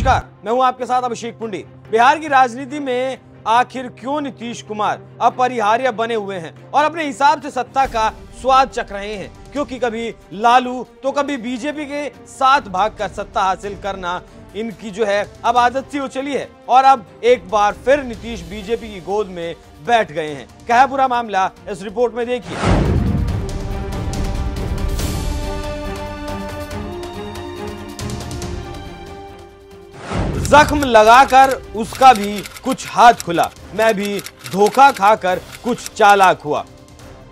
नमस्कार, मैं हूं आपके साथ अभिषेक पुंडी। बिहार की राजनीति में आखिर क्यों नीतीश कुमार अपरिहार्य बने हुए हैं और अपने हिसाब से सत्ता का स्वाद चख रहे हैं, क्योंकि कभी लालू तो कभी बीजेपी के साथ भागकर सत्ता हासिल करना इनकी जो है अब आदत सी हो चली है और अब एक बार फिर नीतीश बीजेपी की गोद में बैठ गए हैं। क्या है पूरा मामला, इस रिपोर्ट में देखिए। जख्म लगाकर उसका भी कुछ हाथ खुला, मैं भी धोखा खाकर कुछ चालाक हुआ।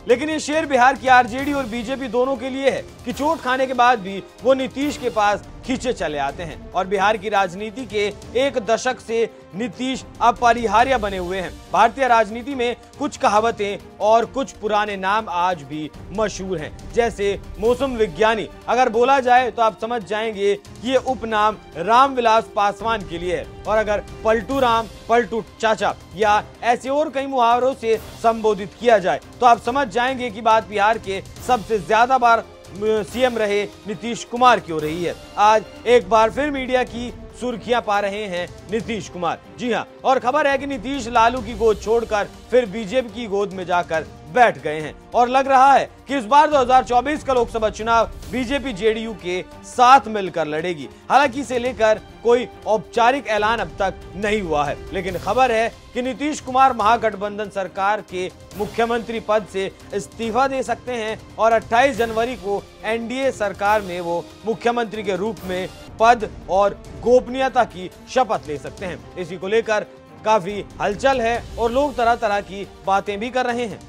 लेकिन ये शेर बिहार की आरजेडी और बीजेपी दोनों के लिए है कि चोट खाने के बाद भी वो नीतीश के पास खींचे चले आते हैं और बिहार की राजनीति के एक दशक से नीतीश अपरिहार्य बने हुए हैं। भारतीय राजनीति में कुछ कहावतें और कुछ पुराने नाम आज भी मशहूर हैं, जैसे मौसम विज्ञानी अगर बोला जाए तो आप समझ जाएंगे कि ये उपनाम रामविलास पासवान के लिए है, और अगर पलटू राम, पलटू चाचा या ऐसे और कई मुहावरों से संबोधित किया जाए तो आप समझ जाएंगे कि बात बिहार के सबसे ज्यादा बार सीएम रहे नीतीश कुमार की हो रही है। आज एक बार फिर मीडिया की सुर्खियां पा रहे हैं नीतीश कुमार। जी हां, और खबर है कि नीतीश लालू की गोद छोड़कर फिर बीजेपी की गोद में जाकर बैठ गए हैं और लग रहा है कि इस बार 2024 का लोकसभा चुनाव बीजेपी जेडीयू के साथ मिलकर लड़ेगी। हालांकि इसे लेकर कोई औपचारिक ऐलान अब तक नहीं हुआ है, लेकिन खबर है कि नीतीश कुमार महागठबंधन सरकार के मुख्यमंत्री पद से इस्तीफा दे सकते हैं और 28 जनवरी को एनडीए सरकार में वो मुख्यमंत्री के रूप में पद और गोपनीयता की शपथ ले सकते हैं। इसी को लेकर काफी हलचल है और लोग तरह तरह की बातें भी कर रहे हैं।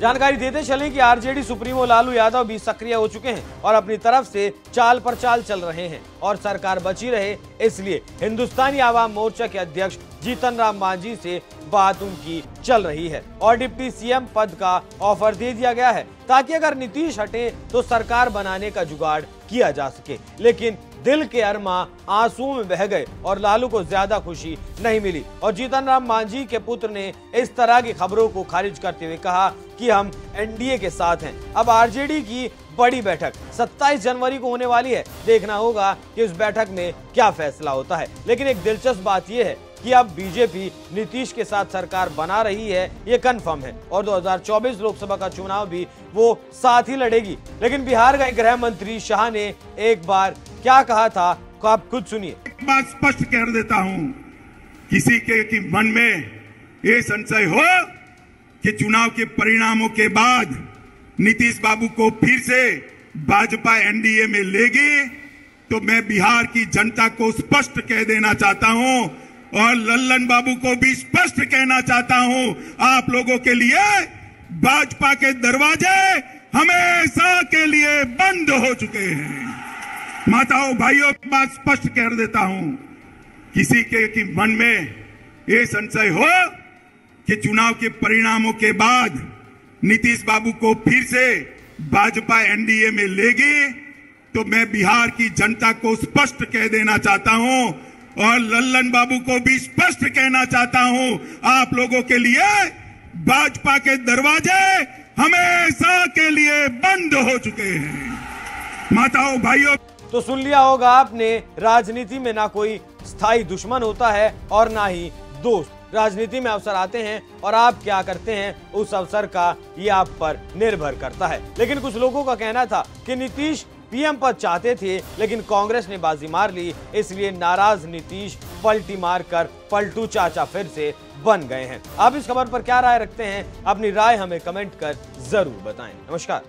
जानकारी देते चले कि आरजेडी सुप्रीमो लालू यादव भी सक्रिय हो चुके हैं और अपनी तरफ से चाल पर चाल चल रहे हैं और सरकार बची रहे इसलिए हिंदुस्तानी आवाम मोर्चा के अध्यक्ष जीतन राम मांझी से बात उनकी चल रही है और डिप्टी सीएम पद का ऑफर दे दिया गया है ताकि अगर नीतीश हटे तो सरकार बनाने का जुगाड़ किया जा सके। लेकिन दिल के अरमा आंसुओं में बह गए और लालू को ज्यादा खुशी नहीं मिली और जीतन राम मांझी के पुत्र ने इस तरह की खबरों को खारिज करते हुए कहा कि हम एनडीए के साथ हैं। अब आरजेडी की बड़ी बैठक 27 जनवरी को होने वाली है, देखना होगा कि इस बैठक में क्या फैसला होता है। लेकिन एक दिलचस्प बात यह है कि अब बीजेपी नीतीश के साथ सरकार बना रही है, ये कंफर्म है और 2024 लोकसभा का चुनाव भी वो साथ ही लड़ेगी। लेकिन बिहार के गृह मंत्री शाह ने एक बार क्या कहा था तो आप खुद सुनिए। एक बात स्पष्ट कर देता हूं, किसी के मन में ये संशय हो कि चुनाव के परिणामों के बाद नीतीश बाबू को फिर से भाजपा एनडीए में लेगी तो मैं बिहार की जनता को स्पष्ट कह देना चाहता हूं और लल्लन बाबू को भी स्पष्ट कहना चाहता हूं, आप लोगों के लिए भाजपा के दरवाजे हमेशा के लिए बंद हो चुके हैं। माताओं भाइयों, बात स्पष्ट कर देता हूं, किसी के मन में ये संशय हो कि चुनाव के परिणामों के बाद नीतीश बाबू को फिर से भाजपा एनडीए में लेगी तो मैं बिहार की जनता को स्पष्ट कह देना चाहता हूं और लल्लन बाबू को भी स्पष्ट कहना चाहता हूं, आप लोगों के लिए भाजपा के दरवाजे हमेशा के लिए बंद हो चुके हैं। माताओं भाइयों, तो सुन लिया होगा आपने, राजनीति में ना कोई स्थायी दुश्मन होता है और ना ही दोस्त। राजनीति में अवसर आते हैं और आप क्या करते हैं उस अवसर का ये आप पर निर्भर करता है। लेकिन कुछ लोगों का कहना था कि नीतीश पीएम पद चाहते थे लेकिन कांग्रेस ने बाजी मार ली, इसलिए नाराज नीतीश पलटी मारकर पलटू चाचा फिर से बन गए हैं। आप इस खबर पर क्या राय रखते हैं? अपनी राय हमें कमेंट कर जरूर बताएं। नमस्कार।